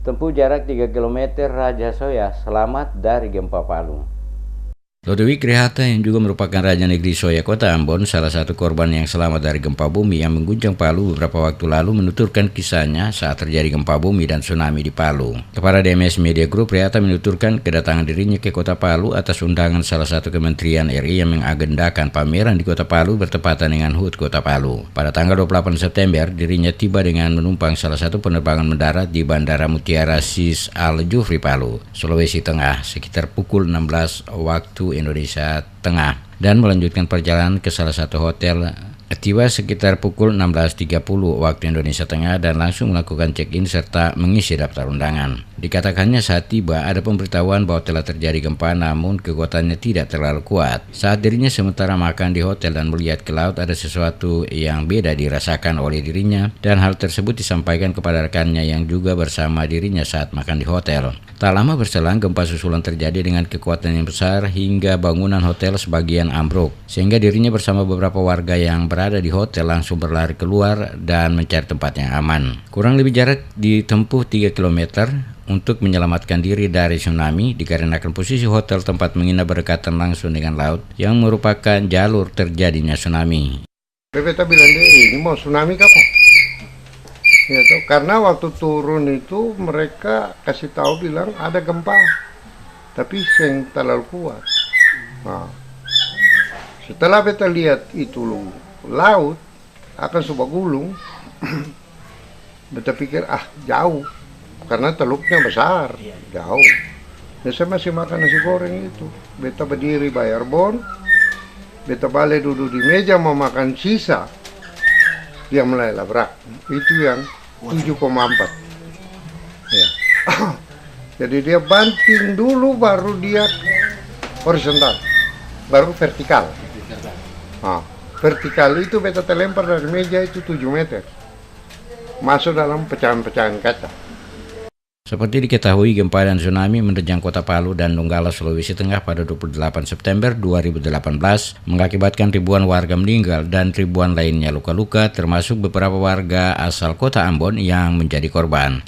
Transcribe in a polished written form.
Tempuh jarak 3 km Raja Soya selamat dari gempa Palu. Lodewijk Rehata yang juga merupakan Raja Negeri Soya Kota Ambon, salah satu korban yang selamat dari gempa bumi yang mengguncang Palu beberapa waktu lalu, menuturkan kisahnya saat terjadi gempa bumi dan tsunami di Palu. Kepada DMS Media Group, Rehata menuturkan kedatangan dirinya ke Kota Palu atas undangan salah satu kementerian RI yang mengagendakan pameran di Kota Palu bertepatan dengan HUT Kota Palu. Pada tanggal 28 September, dirinya tiba dengan menumpang salah satu penerbangan mendarat di Bandara Mutiara Sis Al Jufri Palu, Sulawesi Tengah, sekitar pukul 16 waktu Indonesia Tengah, dan melanjutkan perjalanan ke salah satu hotel. Tiba sekitar pukul 16.30 waktu Indonesia Tengah dan langsung melakukan check-in serta mengisi daftar undangan. Dikatakannya saat tiba ada pemberitahuan bahwa telah terjadi gempa, namun kekuatannya tidak terlalu kuat. Saat dirinya sementara makan di hotel dan melihat ke laut, ada sesuatu yang beda dirasakan oleh dirinya, dan hal tersebut disampaikan kepada rekannya yang juga bersama dirinya saat makan di hotel. Tak lama berselang, gempa susulan terjadi dengan kekuatan yang besar hingga bangunan hotel sebagian ambruk, sehingga dirinya bersama beberapa warga yang berada di hotel langsung berlari keluar dan mencari tempat yang aman. Kurang lebih jarak ditempuh 3 km untuk menyelamatkan diri dari tsunami, dikarenakan posisi hotel tempat menginap berdekatan langsung dengan laut yang merupakan jalur terjadinya tsunami. Beta bilang dia, ini mau tsunami kapan? Ya, karena waktu turun itu mereka kasih tahu bilang ada gempa, tapi yang terlalu kuat. Nah, setelah beta lihat itu laut akan sebuah gulung, beta pikir jauh, karena teluknya besar, jauh. Ya, saya masih makan nasi goreng itu. Beta berdiri bayar bon, beta balik duduk di meja mau makan sisa, dia mulai labrak. Itu yang 7,4. Ya. Jadi dia banting dulu, baru dia horizontal, baru vertikal. Vertikal itu beta terlempar dari meja itu 7 meter, masuk dalam pecahan-pecahan kaca. Seperti diketahui, gempa dan tsunami menerjang Kota Palu dan Donggala, Sulawesi Tengah pada 28 September 2018 mengakibatkan ribuan warga meninggal dan ribuan lainnya luka-luka, termasuk beberapa warga asal Kota Ambon yang menjadi korban.